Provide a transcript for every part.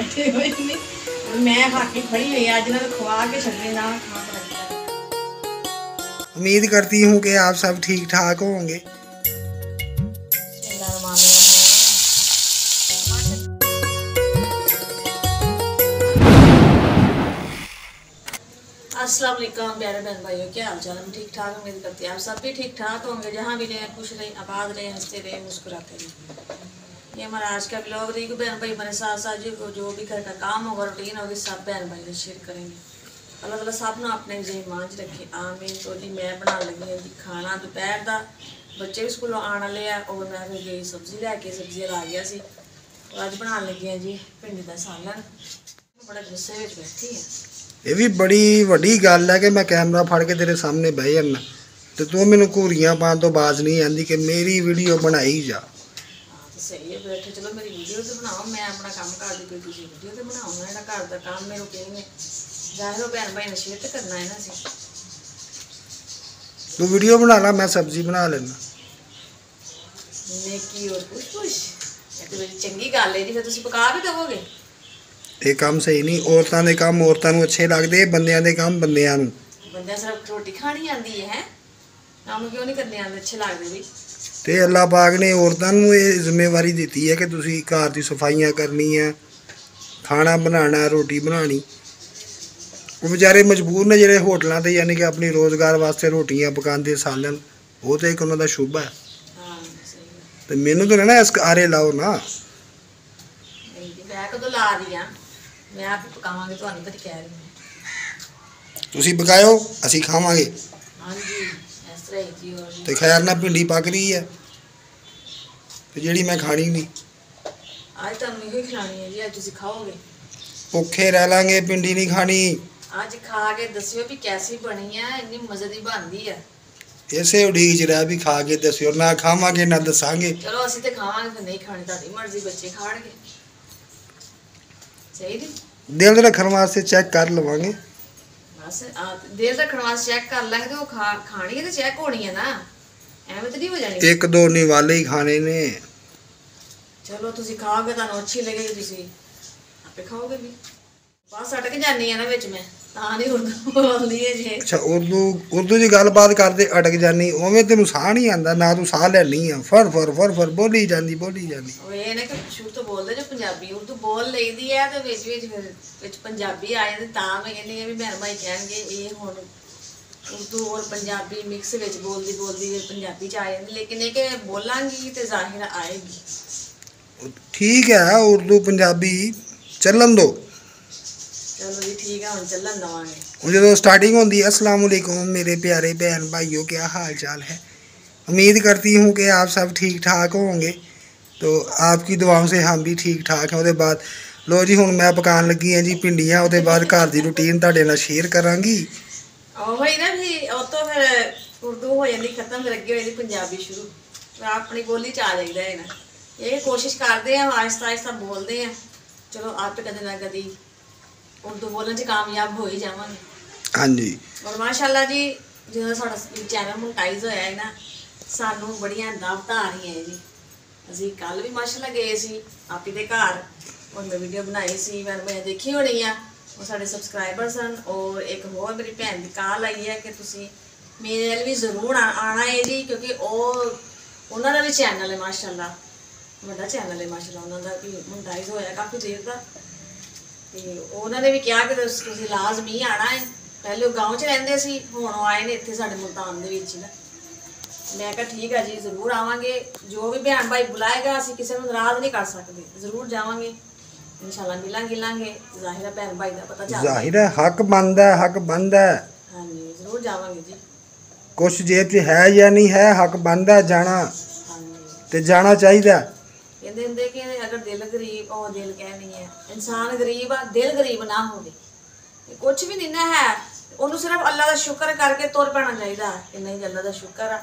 बैठे हुए नहीं मैं खाके खड़ी हुई आज ना खवा के छड़ने ना खा उम्मीद करती हूँ कि आप सब ठीक ठाक होंगे। अस्सलाम वालेकुम प्यारे बहन भाइयों, क्या हाल चाल? हम ठीक ठाक उम्मीद करते हैं आप सब भी ठीक ठाक होंगे, जहाँ भी रहें खुश रहें, आबाद रहें, हंसते रहें, मुस्कुराते रहें। ये हमारा आज का ब्लॉग रही को बहन भाई हमारे साथ साथ जो भी घर का काम होगा, रूटीन होगी, सब बहन भाई से शेयर करेंगे। अल्लाह ताला सब ना अपने जी मांझ रखे, आमीन। तो जी मैं बना लगी हूँ जी खाना दोपहर का, बच्चे भी स्कूलों आने वाले आ और मैं फिर गई सब्जी लैके, सब्जी आ गया सी और अज बना लगी हैं जी भिंडी का सालन। बड़ा गुस्से में बैठी है। ये भी बड़ी वड्डी गल है कि मैं कैमरा फड़ के तेरे सामने बह जाना तो तू मैनू घूरियां पान तो बाज नहीं आती कि मेरी वीडियो बनाई जा। सही है, बैठे चलो मेरी वीडियो तो बनाओ, मैं अपना काम कर दी, कोई दूसरी वीडियो तो बनाओ ना। जेड़ा घर का काम मेरे रूटीन में जाहिर भैन भाई ने शेयर तो करना है ना। सी तू वीडियो बना ला, मैं सब्जी बना लेना। नेकी और कुछ कुछ ये तो बड़ी चंगी गल है जी। फिर तुम पका भी दवोगे? ये काम सही नहीं, औरतां दे काम औरतां नूं अच्छे लगदे, बंदियां दे काम बंदियां नूं। बंदियां सिर्फ रोटी खानी आंदी है, काम क्यों नहीं करने आंदे? अच्छे लगदे भी ते अल्लाह पाक ने औरतां नूं ये जिम्मेवारी दी है कि तुसीं घर दी सफाइयां करनियां, खाना बनाना, रोटी बनानी। वो बेचारे मजबूर ने जेह्ड़े होटलों ते यानी कि अपनी रोज़गार वास्ते रोटियां पकांदे सालन, वो तो एक उन्हां दा शुभ है। हाँ सही है। ते मैनू तो ना इस आरे लाओ ना। मैं कदों ला रही हां, मैं आप पकावांगी, तुहानू तो कह रही हूं तुसीं पकाओ असीं खावांगे। हां जी इस तरह ही जी। और ते खैर ना भिंडी पक रही है ते जेह्ड़ी मैं खानी नहीं। आज तुहानू इहो खिलानी है जी, आज तुसीं खाओगे। भुखे रह लांगे, भिंडी नहीं खानी। आज खा के दस्सियो भी कैसी बनी है, इन्नी मजे दी बनदी है। इसे उड़ीक च रह भी खा के दस्सियो, ना खावांगे ना दसांगे। चलो असीं ते खावांगे, फिर नहीं खानी तुहाडी मर्जी, बच्चे खाणगे। सही नहीं? दिल रखण वास्ते चेक कर लवांगे। बस दिल रखण वास्ते चेक कर लांगे तो खानी है तो चेक होनी है ना, एवें तो नहीं हो जानी। एक दो निवाले ही खाने ने। चलो तुसीं खाओगे, तुहानू अच्छी लगेगी, तुसीं आपे खाओगे भी। बस अटक जानी है ना विच मैं, तां नहीं उर्दू बोलदी है जे। अच्छा उर्दू च गलबात करदे अटक जानी, उवें तेनू साह नहीं आंदा, ना तू साह लैनी आ, फर फर फर फर बोली जांदी बोली जांदी। ਉਹ ਇਹ ਨੇ ਕਿ ਸ਼ੁਰੂ ਤੋਂ ਬੋਲਦੇ ਜੋ ਪੰਜਾਬੀ ਉਰਦੂ ਬੋਲ ਲਈਦੀ ਹੈ ਤੇ ਵਿੱਚ ਵਿੱਚ ਫਿਰ ਵਿੱਚ ਪੰਜਾਬੀ ਆ ਜਾਂਦੀ, ਤਾਂ ਮੈਂ ਕਹਿੰਦੀ ਆ ਵੀ ਭੈਣ ਭਾਈ ਕਹਿਣਗੇ ਇਹ ਹੁਣ ਉਰਦੂ ਔਰ ਪੰਜਾਬੀ ਮਿਕਸ ਵਿੱਚ ਬੋਲਦੀ ਬੋਲਦੀ ਫਿਰ ਪੰਜਾਬੀ ਚ ਆ ਜਾਂਦੀ, ਲੇਕਿਨ ਇਹ ਕਿ ਬੋਲਾਂਗੀ ਤੇ ਜ਼ਾਹਿਰ ਆਏਗੀ। ठीक है उर्दू पंजाबी चलन दो। चलो जी ठीक है, हम चलन दवांगे। ਹੁਣ ਜਦੋਂ स्टार्टिंग होती है अस्सलाम वालेकुम मेरे प्यारे बहन भाइयों, क्या हाल चाल है? उम्मीद करती हूँ कि आप सब ठीक ठाक होंगे। तो आपकी दुआओं से हम भी ठीक ठाक हैं। उसके बाद लो जी हुण मैं पकान लगी हैं जी भिंडियाँ, उसके बाद घर की रूटीन तुहाडे नाल शेयर करांगी। ਉਹੀ ਨਾ ਵੀ ਉਹ ਤੋਂ ਫਿਰ ਉਰਦੂ ਹੋ ਜਾਂਦੀ ਖਤਮ, ਫਿਰ ਅੱਗੇ ਹੋ ਜਾਂਦੀ ਪੰਜਾਬੀ ਸ਼ੁਰੂ, ਫਿਰ ਆਪਣੀ ਬੋਲੀ ਚ ਆ ਜਾਈਦਾ ਹੈ ਨਾ। ਇਹ ਕੋਸ਼ਿਸ਼ ਕਰਦੇ ਆ ਆਹਿਸਤਾ ਆਹਿਸਤਾ ਬੋਲਦੇ ਆ, ਚਲੋ ਆਪੇ ਕਦੇ ਨਾ ਕਦੀ ਉਰਦੂ ਬੋਲਣ ਚ ਕਾਮਯਾਬ ਹੋ ਹੀ ਜਾਵਾਂਗੇ। ਹਾਂਜੀ ਔਰ ਮਾਸ਼ਾਅੱਲਾ ਜੀ ਜਦੋਂ ਸਾਡਾ ਚੈਨਲ ਮੋਨਟਾਈਜ਼ ਹੋਇਆ ਹੈ ਨਾ, ਸਾਨੂੰ ਬੜੀਆਂ ਦਾਵਤਾਂ ਆ ਰਹੀਆਂ ਹੈ ਜੀ। ਅਸੀਂ ਕੱਲ ਵੀ ਮਾਸ਼ਾਅੱਲਾ ਗਏ ਸੀ ਆਪੀ ਦੇ ਘਰ, ਉਹਨੇ ਵੀਡੀਓ ਬਣਾਈ ਸੀ, ਮੈਂ ਦੇਖੀ ਹੋਣੀ ਆ। ਉਹ ਸਾਡੇ ਸਬਸਕ੍ਰਾਈਬਰ ਹਨ ਔਰ ਇੱਕ ਹੋਰ ਮੇਰੀ ਭੈਣ ਦੀ ਕਾਲ ਆਈ ਹੈ ਕਿ ਤੁਸੀਂ ਮੇਰੇ ਨਾਲ ਵੀ ਜ਼ਰੂਰ ਆਉਣਾ ਹੈ ਜੀ, ਕਿਉਂਕਿ ਉਹਨਾਂ ਦਾ ਵੀ ਚੈਨਲ ਹੈ ਮਾਸ਼ਾਅੱਲਾ, ਵੱਡਾ ਚੈਨਲ ਹੈ ਮਾਸ਼ਾਅੱਲਾ, ਉਹਨਾਂ ਦਾ ਵੀ ਮੋਨਟਾਈਜ਼ ਹੋਇਆ ਕਾਫੀ ਦੇਰ ਦਾ। ਤੇ ਉਹਨਾਂ ਨੇ ਵੀ ਕਿਹਾ ਕਿ ਤੁਸੀਂ ਲਾਜ਼ਮੀ ਆਉਣਾ ਹੈ। ਪਹਿਲੇ ਉਹ ਗਾँव 'ਚ ਰਹਿੰਦੇ ਸੀ, ਹੁਣ ਉਹ ਆਏ ਨੇ ਇੱਥੇ ਸਾਡੇ ਮੁਲਤਾਨ ਦੇ ਵਿੱਚ ਨਾ। ਮੈਂ ਕਿਹਾ ਠੀਕ ਹੈ ਜੀ ਜ਼ਰੂਰ ਆਵਾਂਗੇ, ਜੋ ਵੀ ਭੈਣ ਭਾਈ ਬੁਲਾਏਗਾ ਅਸੀਂ ਕਿਸੇ ਨੂੰ ਨਾਰਾਜ਼ ਨਹੀਂ ਕਰ ਸਕਦੇ, ਜ਼ਰੂਰ ਜਾਵਾਂਗੇ इंशाल्लाह। मिलांगे ज़ाहिर है भैन भाई का पता चल, ज़ाहिर है हक बनता है, हक बनता है। हाँ जी जरूर जावांगे जी। कुछ जेब च है या नहीं है, हक बनता है जाना, हाँ जी ते जाना चाहिए। कहते होंगे कि अगर दिल गरीब और दिल कह नहीं है, इंसान गरीब आ दिल गरीब ना हो कुछ भी नहीं ना है, उन्होंने सिर्फ अल्लाह का शुक्र करके तुर पैना चाहिए कि नहीं अल्लाह का शुक्र आ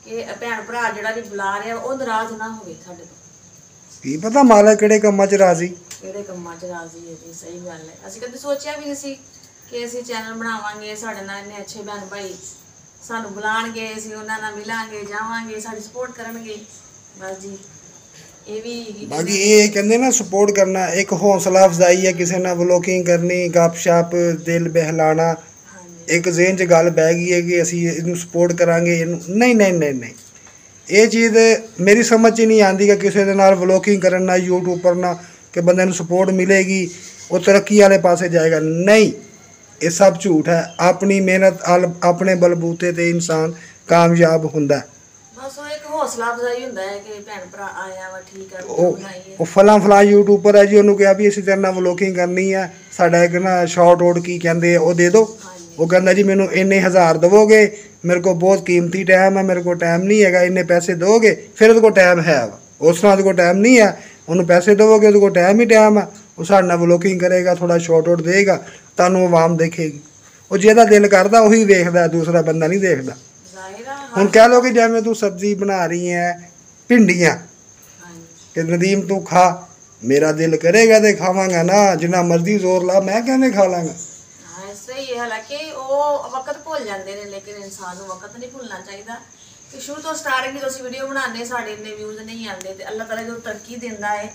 कि भैन भरा जिहड़ा भी बुला रहा वो नाराज ना हो साडे तो। की पता मालिक किहड़े कम्मां च राजी, ਕਿਹੜੇ ਕੰਮਾਂ 'ਚ ਰਾਜ਼ੀ ਹੈ ਜੀ। ਸਹੀ ਗੱਲ ਹੈ, ਅਸੀਂ ਕਦੇ ਸੋਚਿਆ ਵੀ ਨਹੀਂ ਸੀ ਕਿ ਅਸੀਂ ਚੈਨਲ ਬਣਾਵਾਂਗੇ, ਸਾਡੇ ਨਾਲ ਇੰਨੇ ਅੱਛੇ ਭੈਣ ਭਾਈ ਸਾਨੂੰ ਬੁਲਾਣਗੇ, ਅਸੀਂ ਉਹਨਾਂ ਨਾਲ ਮਿਲਾਂਗੇ, ਜਾਵਾਂਗੇ, ਸਾਡੀ ਸਪੋਰਟ ਕਰਨਗੇ। ਬਸ ਜੀ ਇਹ ਵੀ ਬਾਕੀ ਇਹ ਕਹਿੰਦੇ ਨਾ ਸਪੋਰਟ ਕਰਨਾ ਇੱਕ ਹੌਸਲਾ ਅਫਜ਼ਾਈ ਹੈ, ਕਿਸੇ ਨਾਲ ਵਲੋਗਿੰਗ ਕਰਨੀ, ਗੱਪ-ਸ਼ਪ, ਦਿਲ ਬਹਿਲਾਣਾ। ਹਾਂਜੀ ਇੱਕ ਜ਼ਿਹਨ 'ਚ ਗੱਲ ਬਹਿ ਗਈ ਹੈ ਕਿ ਅਸੀਂ ਇਹਨੂੰ ਸਪੋਰਟ ਕਰਾਂਗੇ, ਇਹਨੂੰ ਨਹੀਂ ਨਹੀਂ ਨਹੀਂ ਨਹੀਂ, ਇਹ ਚੀਜ਼ ਮੇਰੀ ਸਮਝ 'ਚ ਨਹੀਂ ਆਉਂਦੀ ਕਿ ਕਿਸੇ ਦੇ ਨਾਲ ਵਲੋਗਿੰਗ ਕਰਨ ਨਾਲ, ਯੂਟਿਊਬਰ ਨਾਲ, ਕਿ ਬੰਦੇ ਨੂੰ ਸਪੋਰਟ ਮਿਲੇਗੀ, ਉਹ ਤਰੱਕੀ ਵਾਲੇ ਪਾਸੇ ਜਾਏਗਾ। ਨਹੀਂ, ਇਹ ਸਭ ਝੂਠ ਹੈ। ਆਪਣੀ ਮਿਹਨਤ ਆਪਣੇ ਬਲਬੂਤੇ ਤੇ ਇਨਸਾਨ ਕਾਮਯਾਬ ਹੁੰਦਾ ਹੈ। ਬਸ ਉਹ ਇੱਕ ਹੌਸਲਾ ਅਫਜ਼ਾਈ ਹੁੰਦਾ ਹੈ ਕਿ ਭੈਣ ਭਰਾ ਆਇਆ ਵਾ, ਠੀਕ ਹੈ ਬਣਾਈਏ। ਉਹ ਫਲਾਂ ਯੂਟਿਊਬਰ ਹੈ ਜੀ, ਉਹਨੂੰ ਕਿਹਾ ਵੀ ਅਸੀਂ ਤੇਰੇ ਨਾਲ ਵਲੋਗਿੰਗ ਕਰਨੀ ਹੈ, ਸਾਡਾ ਇੱਕ ਨਾ ਸ਼ਾਰਟ ਆਊਟ ਕੀ ਕਹਿੰਦੇ ਆ ਉਹ ਦੇ ਦਿਓ। ਉਹ ਕਹਿੰਦਾ ਜੀ ਮੈਨੂੰ ਇੰਨੇ ਹਜ਼ਾਰ ਦੇਵੋਗੇ, ਮੇਰੇ ਕੋਲ ਬਹੁਤ ਕੀਮਤੀ ਟਾਈਮ ਹੈ, ਮੇਰੇ ਕੋਲ ਟਾਈਮ ਨਹੀਂ ਹੈਗਾ, ਇੰਨੇ ਪੈਸੇ ਦਿਓਗੇ, ਫਿਰ ਉਹਦੇ ਕੋਲ ਟਾਈਮ ਹੈ ਵਾ। ਉਸ ਤਰ੍ਹਾਂ ਉਹਦੇ ਕੋਲ ਟਾਈਮ ਨਹੀਂ ਹੈ, ਉਹਨੂੰ ਪੈਸੇ ਦੇਵੋਗੇ, ਉਹਦੇ ਕੋਲ ਟਾਈਮ ਹੀ ਟਾਈਮ ਹੈ। ਉਹ ਸਾਡੇ ਨਾਲ ਵਲੋਗਿੰਗ ਕਰੇਗਾ, ਥੋੜਾ ਸ਼ਾਰਟ ਆਊਟ ਦੇਗਾ, ਤੁਹਾਨੂੰ ਆਵਾਮ ਦੇਖੇਗੀ। ਉਹ ਜਿਹਦਾ ਦਿਲ ਕਰਦਾ ਉਹੀ ਵੇਖਦਾ, ਦੂਸਰਾ ਬੰਦਾ ਨਹੀਂ ਦੇਖਦਾ। ਹੁਣ ਕਹਿ ਲਓ ਕਿ ਜਿਵੇਂ ਤੂੰ ਸਬਜ਼ੀ ਬਣਾ ਰਹੀ ਹੈ ਭਿੰਡੀਆਂ, ਕਿ ਨਦੀਮ ਤੂੰ ਖਾ, ਮੇਰਾ ਦਿਲ ਕਰੇਗਾ ਤੇ ਖਾਵਾਂਗਾ ਨਾ, ਜਿੰਨਾ ਮਰਜ਼ੀ ਜ਼ੋਰ ਲਾ, ਮੈਂ ਕਿਵੇਂ ਖਾ ਲਾਂਗਾ। ਸਹੀ ਹੈ, ਹਾਲਾਂਕਿ ਉਹ ਵਕਤ ਭੁੱਲ ਜਾਂਦੇ ਨੇ, ਲੇਕਿਨ ਇਨਸਾਨ ਨੂੰ ਵਕਤ ਨਹੀਂ ਭੁੱਲਣਾ ਚਾਹੀਦਾ। ਕਿ ਸ਼ੁਰੂ ਤੋਂ ਸਟਾਰਟਿੰਗ ਜਦੋਂ ਅਸੀਂ ਵੀਡੀਓ ਬਣਾਉਂਦੇ ਸਾਡੇ ਇੰਨੇ ਵਿਊਜ਼ ਨਹੀਂ ਆਉਂਦੇ, ਤੇ ਅੱਲਾਹ ਤਾਲਾ ਜਦੋਂ ਤਰੱਕੀ ਦਿੰਦਾ ਹੈ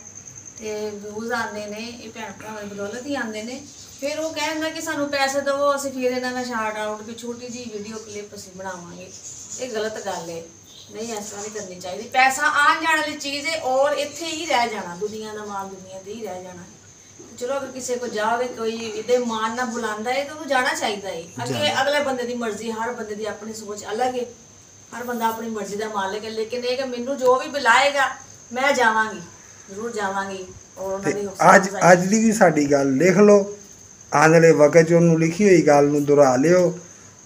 ਤੇ ਵਿਊਜ਼ ਆਉਂਦੇ ਨੇ, ਇਹ ਭੈਣ ਭਰਾਵਾਂ ਦੀ ਬਦੌਲਤ ਹੀ ਆਉਂਦੇ ਨੇ। ਫਿਰ ਉਹ ਕਹਿੰਦਾ ਕਿ ਸਾਨੂੰ ਪੈਸੇ ਦਿਓ, ਅਸੀਂ ਫਿਰ ਇਹਨਾਂ ਦਾ ਸ਼ਾਰਟ ਆਊਟ ਵੀ ਛੋਟੀ ਜਿਹੀ ਵੀਡੀਓ ਕਲਿੱਪ ਅਸੀਂ ਬਣਾਵਾਂਗੇ। ਇਹ ਗਲਤ ਗੱਲ ਹੈ, ਨਹੀਂ ਇਸ ਤਰ੍ਹਾਂ ਨਹੀਂ ਕਰਨੀ ਚਾਹੀਦੀ। ਪੈਸਾ ਆਉਣ ਜਾਣ ਵਾਲੀ ਚੀਜ਼ ਹੈ, ਔਰ ਇੱਥੇ ਹੀ ਰਹਿ ਜਾਣਾ, ਦੁਨੀਆ ਦਾ ਮਾਲ ਦੁਨੀਆ ਦੇ ਹੀ ਰਹਿ ਜਾਣਾ। ਚਲੋ ਅਗਰ ਕਿਸੇ ਕੋ ਜਾਵੇ, ਕੋਈ ਇਹਦੇ ਮਾਨ ਨਾਲ ਬੁਲਾਉਂਦਾ ਹੈ ਤਾਂ ਉਹਨੂੰ ਜਾਣਾ ਚਾਹੀਦਾ ਹੈ। ਅੱਗੇ ਅਗਲੇ ਬੰਦੇ ਦੀ ਮਰਜ਼ੀ, ਹਰ ਬੰਦੇ ਦੀ ਆਪਣੀ ਸੋਚ ਅਲੱਗ ਹੈ, ਹਰ ਬੰਦਾ ਆਪਣੀ ਮਰਜ਼ੀ ਦਾ ਮਾਲਕ ਹੈ। ਲੇਕਿਨ ਇਹ ਕਿ ਮੈਨੂੰ ਜੋ ਵੀ ਬੁਲਾਏਗਾ ਮੈਂ ਜਾਵਾਂਗੀ, ਜ਼ਰੂਰ ਜਾਵਾਂਗੀ। ਔਰ ਉਹਨਾਂ ਦੀ ਅੱਜ ਦੀ ਵੀ ਸਾਡੀ ਗੱਲ ਲਿਖ ਲਓ, ਆਉਣ ਵਾਲੇ ਵਕਤ 'ਚ ਉਹਨੂੰ ਲਿਖੀ ਹੋਈ ਗੱਲ ਨੂੰ ਦੁਹਰਾ ਲਿਓ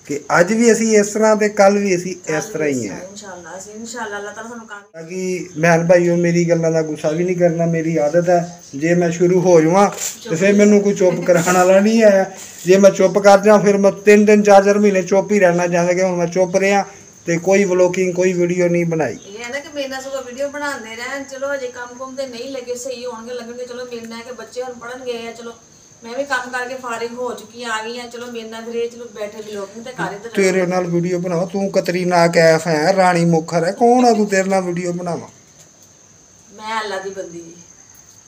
ਕਿ ਅੱਜ ਵੀ ਅਸੀਂ ਇਸ ਤਰ੍ਹਾਂ ਤੇ ਕੱਲ ਵੀ ਅਸੀਂ ਇਸ ਤਰ੍ਹਾਂ ਹੀ ਹਾਂ। ਇਨਸ਼ਾਅੱਲਾ ਅੱਲਾਹ ਤਾਲਾ ਸਾਨੂੰ ਕਾਮਯਾਬ। ਬਾਕੀ ਭੈਣ ਭਾਈਓ, ਮੇਰੀ ਗੱਲਾਂ ਦਾ ਗੁੱਸਾ ਵੀ ਨਹੀਂ ਕਰਨਾ, ਮੇਰੀ ਆਦਤ ਹੈ। ਜੇ ਮੈਂ ਸ਼ੁਰੂ ਹੋ ਜਾਵਾਂ ਤੇ ਫਿਰ ਮੈਨੂੰ ਕੋਈ ਚੁੱਪ ਕਰਾਉਣ ਵਾਲਾ ਨਹੀਂ ਆਇਆ। ਜੇ ਮੈਂ ਚੁੱਪ ਕਰ ਜਾ ਫਿਰ ਮੈਂ 3-3 4-4 ਮਹੀਨੇ ਚੁੱਪ ਹੀ ਰਹਿਣਾ, ਜਾਣੇ ਕਿ ਹੁਣ ਮੈਂ ਚੁੱਪ ਰਿਹਾ ਤੇ ਕੋਈ ਵਲੋਗਿੰਗ ਕੋਈ ਵੀਡੀਓ ਨਹੀਂ ਬਣਾਈ। ਇਹ ਹੈ ਨਾ ਕਿ ਮੇਰੇ ਨਾਲ ਸਗੋਂ ਵੀਡੀਓ ਬਣਾਉਂਦੇ ਰਹਿਣ, ਚਲੋ ਅਜੇ ਕੰਮ ਕੁਮ ਤੇ ਨਹੀਂ ਲੱਗੇ, ਸਹੀ ਹੋਣਗੇ, ਲੱਗਣਗੇ, ਚਲੋ ਮੇਰੇ ਨਾਲ ਕਿ ਬੱਚੇ ਹੁਣ ਪੜ੍ਹਨ ਗਏ ਆ, ਚਲੋ ਮੈਂ ਵੀ ਕੰਮ ਕਰਕੇ ਫਾਰਿਗ ਹੋ ਚੁੱਕੀ ਆ ਗਈ ਆ, ਚਲੋ ਮੇਰੇ ਨਾਲ ਫਿਰ ਇਹ ਚਲੋ ਬੈਠੇ ਵਲੋਗਿੰਗ ਤੇ ਕਰ। ਤੇਰੇ ਨਾਲ ਵੀਡੀਓ ਬਣਾਓ, ਤੂੰ ਕਤਰੀਨਾ ਕੈਫ ਹੈ, ਰਾਣੀ ਮੁਖਰ ਹੈ, ਕੌਣ ਆ ਤੂੰ ਤੇਰੇ ਨਾਲ ਵੀਡੀਓ ਬਣਾਵਾਂ? ਮੈਂ ਅੱਲਾ ਦੀ ਬੰਦੀ ਜੀ,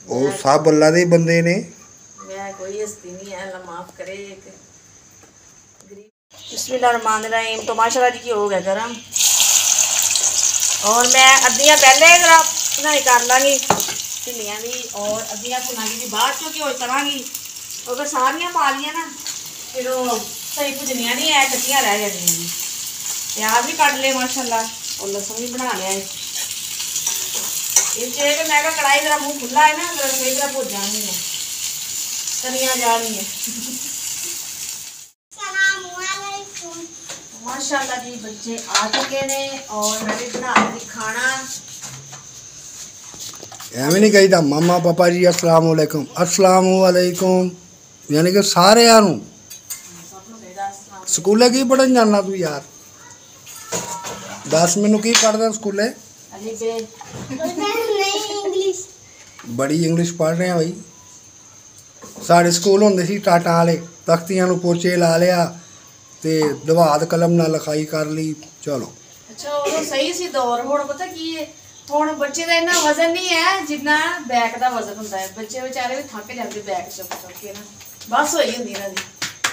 ਉਹ ਸਭ ਅੱਲਾ ਦੇ ਬੰਦੇ ਨੇ, ਮੈਂ ਕੋਈ ਹਸਤੀ नहीं है, अल्लाह माफ़ करे। एक बिस्मिल्लाहिर्रहमानिर्रहीम। तो माशाल्लाह जी हो गया गरम, और मैं अद्धियाँ पहले बनाई कर लाँगी भिंडियाँ भी, और अद्धियाँ भुनागी भी बाद चो घ्यो तरांगी। अगर सारियां पा लियां ना फिर वो सही भुजनियाँ नहीं है, कच्चियां रह जानियां जी। प्याज भी कट ले माशाल्लाह, और लहसुन भी बना लिया है। ये मैं कढ़ाई जरा मुँह खुला है ना, रसोई जरा भुज जानी है, तलियां जा रही है। माशाल्लाह जी बच्चे आ चुके ने, और मैं भी बना रही खाना। ਐਵੇਂ ਨਹੀਂ ਕਹੀਦਾ ਮਮਾ ਪਾਪਾ ਜੀ अस्सलाम वालेकुम, अस्सलाम वालेकुम, यानी कि ਸਾਰਿਆਂ ਨੂੰ। ਸਕੂਲੇ ਕੀ ਪੜ੍ਹਨ ਜਾਣਾ ਤੂੰ ਯਾਰ? ਦੱਸ ਮੈਨੂੰ ਕੀ ਪੜ੍ਹਦਾ ਸਕੂਲੇ? ਬੜੀ ਇੰਗਲਿਸ਼ ਪੜ੍ਹ ਰਿਹਾ ਬਈ। ਸਾਡੇ ਸਕੂਲ ਹੁੰਦੇ ਸੀ ਟਾਟਾ ਵਾਲੇ, ਤਖਤੀਆਂ ਨੂੰ ਪੋਚੇ ਲਾ ਲਿਆ ਤੇ ਦਵਾਤ ਕਲਮ ਨਾਲ ਲਿਖਾਈ ਕਰ ਲਈ, ਚਲੋ। ਅੱਛਾ ਉਹ ਸਹੀ ਸੀ ਦੌਰ। ਹੁਣ ਪਤਾ ਕੀ ਹੈ, ਹੁਣ ਬੱਚੇ ਦਾ ਇੰਨਾ ਵਜ਼ਨ ਨਹੀਂ ਹੈ ਜਿੰਨਾ ਬੈਗ ਦਾ ਵਜ਼ਨ ਹੁੰਦਾ ਹੈ। ਬੱਚੇ ਵਿਚਾਰੇ ਵੀ ਥੱਕ ਜਾਂਦੇ ਬੈਗ ਚੁੱਕ ਚੁੱਕ ਕੇ ਨਾ, ਬਸ ਹੋਈ ਹੁੰਦੀ ਇਹਨਾਂ ਦੀ।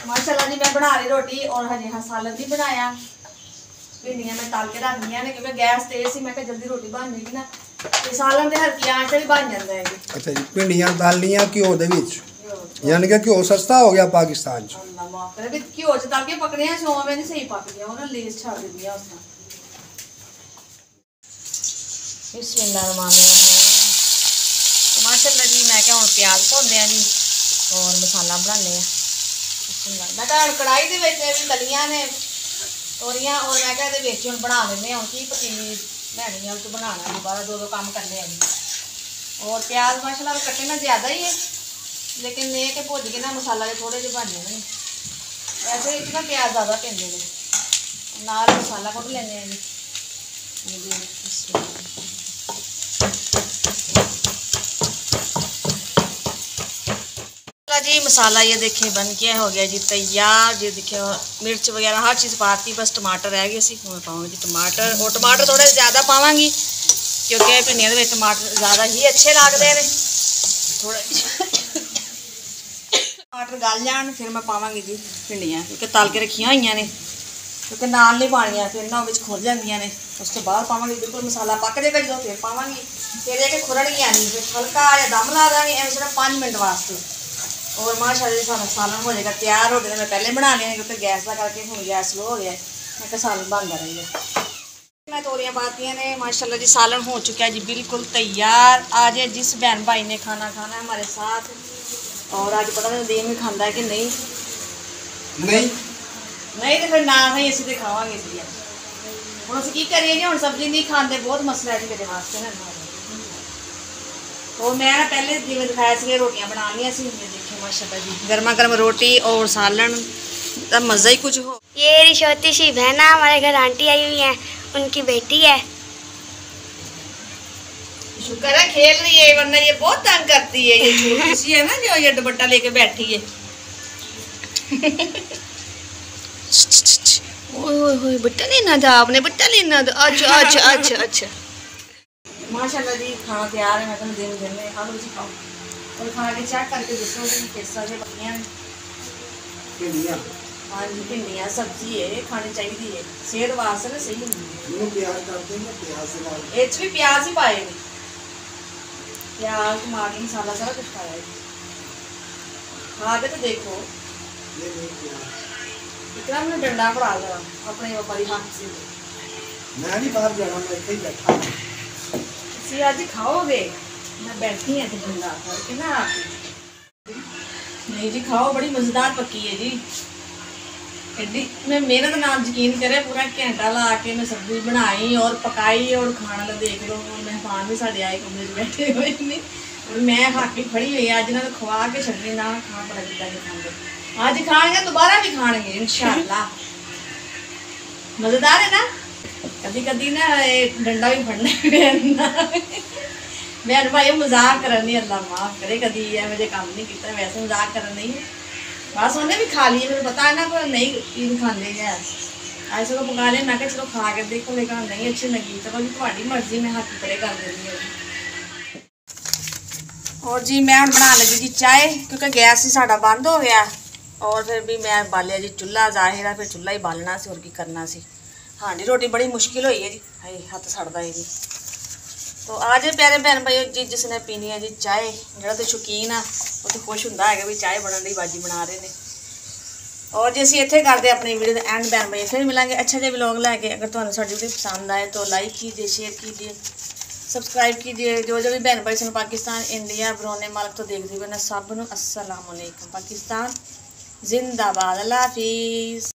ਮਾਸ਼ਾਅੱਲਾ ਜੀ ਮੈਂ ਬਣਾ ਲਈ ਰੋਟੀ, ਔਰ ਹਜੇ ਸਾਲਨ ਨਹੀਂ ਬਣਾਇਆ। ਭਿੰਡੀਆਂ ਮੈਂ ਤਲ ਕੇ ਰੱਖਦੀਆਂ ਨੇ ਕਿਉਂਕਿ ਗੈਸ ਤੇਜ਼ ਸੀ, ਮੈਂ ਕਿਹਾ ਜਲਦੀ ਰੋਟੀ ਬਣ ਜਾਏਗੀ ਨਾ, ਤੇ ਸਾਲਨ ਤੇ ਹਲਕੀ ਆਂਚ ਤੇ ਵੀ ਬਣ ਜਾਂਦਾ ਹੈ। ਅੱਛਾ ਜੀ, ਭਿੰਡੀਆਂ ਤਲ ਲੀਆਂ ਘਿਓ ਦੇ ਵਿੱਚ, ਯਾਨੀ ਕਿ ਘਿਓ ਸਸਤਾ ਹੋ ਗਿਆ ਪਾਕਿਸਤਾਨ 'ਚ। ਅੱਲਾ ਮਾਫ ਕਰੇ, ਵੀ ਘਿਓ 'ਚ ਤਲ ਕੇ ਪਕੜੀਆਂ ਸੋਵੇਂ ਨਹੀਂ ਸਹੀ ਪੱਕ ਗਿਆ, ਉਹਨਾਂ ਲੇਸ ਛੱਡ ਦਿੰਦੀਆਂ ਉਸ ਨਾਲ। बिस्मिल्लाहिर्रहमानिर्रहीम। तो माशाल्लाह जी मैं क्या हम प्याज भुनते हैं जी, और मसाला बनाने। मैं क्या हम कढ़ाई के तलियां ने तोरियां, और मैं क्या हम बना लें हम की पतीली लैनी है, उस बनाना दोबारा दो काम करने हैं जी। और प्याज माशाल्लाह कट्टे ना ज़्यादा ही है, लेकिन ये कि भुज के ना मसाला थोड़े ਜਿਹੇ बन जाने। वैसे इस ना प्याज ज़्यादा पैंदे ने, नाल मसाला कुट लेने हैं जी। जी मसाला ये देखिए बन के हो गया जी तैयार। ये देखिए मिर्च वगैरह हर चीज़ पाती, बस टमाटर रह गए सी। मैं पाऊँगी जी टमाटर, और टमाटर थोड़े ज़्यादा पावांगी क्योंकि भिंडियां दे टमाटर ज़्यादा ही अच्छे लगते हैं। थोड़ा टमाटर गल जान फिर मैं पावांगी जी भिंडियां, क्योंकि तल के रखिया हुई ने, क्योंकि नाल नहीं पानिया फिर ना खुर जांदियां ने। उस तो बाद पावांगी, बिल्कुल मसाला पक जाएगा जो फिर पावांगी। फिर यह कि खुरड़ियाँ नहीं, फिर हल्का या दम ला देंगे एवं सिर्फ 5 मिनट वास्ते। और माशाअल्लाह सारा सालन हो जाएगा तैयार। हो गया मैं पहले बना लिया क्योंकि गैस का करके हूँ गैस स्लो हो गया, मैं क्या सालन बनता रहेगा। मैं तोरियां पातियाँ ने माशाअल्लाह जी, सालन हो चुका है जी बिल्कुल तैयार। आज जिस बहन भाई ने खाना खाना है हमारे साथ, और आज पता नहीं दिन में खाता है कि नहीं तो फिर ना ही असं तो खावे जी। हम असं की करिए जी, हम सब्जी नहीं खाते, बहुत मसला है जी मेरे वास्ते ना। तो मैं पहले जिवें दिखाया से रोटियां बना लिया सी, देखिए माशाल्लाह जी गर्मा गर्म रोटी और सालन का मज़ा ही कुछ हो। ये मेरी छोटी सी बहन है, हमारे घर आंटी आई हुई है, उनकी बेटी है। शुक्र है खेल रही है, वरना ये बहुत तंग करती है। ये छोटी सी है ना जो ये दुपट्टा लेके बैठी है। ओए बट्टा लेना था आपने, बट्टा लेना था। अच्छा अच्छा अच्छा अच्छा। माशाल्लाह जी खाना तैयार है। मैं तो दिन में खा लो जी, खाओ और खा के चेक करके दसो कि किस तरह से पकड़ियाँ भिंडियाँ। हाँ जी भिंडियाँ सब्जी है, खानी चाहिए है, सेहत वास्ते ना सही होंगी। ये भी प्याज ही पाए, प्याज टमाटर मसाला सारा कुछ पाया है। खा के तो देखो, इतना मैंने डंडा पड़ा दो अपने व्यापारी हाथ से। मैं नहीं बाहर जाना, मैं इतना ही बैठा। आज खाओगे, मैं बैठी है डंडा करके ना आप। नहीं जी खाओ, बड़ी मज़ेदार पकी है जी। एडी मैं मेहनत नाल यकीन करे, पूरा घंटा ला के मैं सब्जी बनाई और पकाई और खाना तो देख लो। मेहमान भी साढ़े आए कमरे में बैठे हुए ने, और मैं हक ही फड़ी हुई अज इन्होंने खवा के छड़नी ना खा पड़ा जिदा नहीं खाते। अज खाएंगे दोबारा भी खाएंगे इंशाअल्लाह। मज़ेदार है ना। कभी कभी ना डंडा भी फड़ना बहन भाई मजाक कर नहीं, अल्लाह माफ करे। कभी है मुझे काम नहीं किया, वैसे मजाक कर नहीं है। बस उन्हें भी खा लिए, मुझे पता है ना कोई नहीं खाते हैं। आज सगों पका लिया, मैं चलो खा के देखो, लेकिन नहीं अच्छी लगी। चलो जी थोड़ी मर्जी, मैं हाथ परे कर देनी है। और जी मैं हम बना लगी जी चाय, क्योंकि गैस ही साड़ा बंद हो गया। और फिर भी मैं बालिया जी चूल्हा, जाहिर है फिर चूल्हा ही बालना से और की करना सी। हाँ जी रोटी बड़ी मुश्किल हुई है जी, हाय हथ सड़ता है जी। तो आज प्यारे बहन भाई जी जिसने पीनी है जी चाय, जो तो शौकीन आ वो तो खुश होंगे है भी चाय बनने की बाजी बना रहे हैं। और जी असी इतने करते अपनी वीडियो का एंड बहन भाई फिर मिलेंगे अच्छा जो व्लॉग लैके। अगर तुम्हें साड़ी वीडियो पसंद आए तो लाइक कीजिए, शेयर कीजिए, सब्सक्राइब कीजिए। जो भी बहन भाई सुन पाकिस्तान इंडिया बरोने मालक तो देखते हुए ना सब नूं अस्सलाम वालेकुम। पाकिस्तान जिंदाबाद, अल्लाह हाफिज़।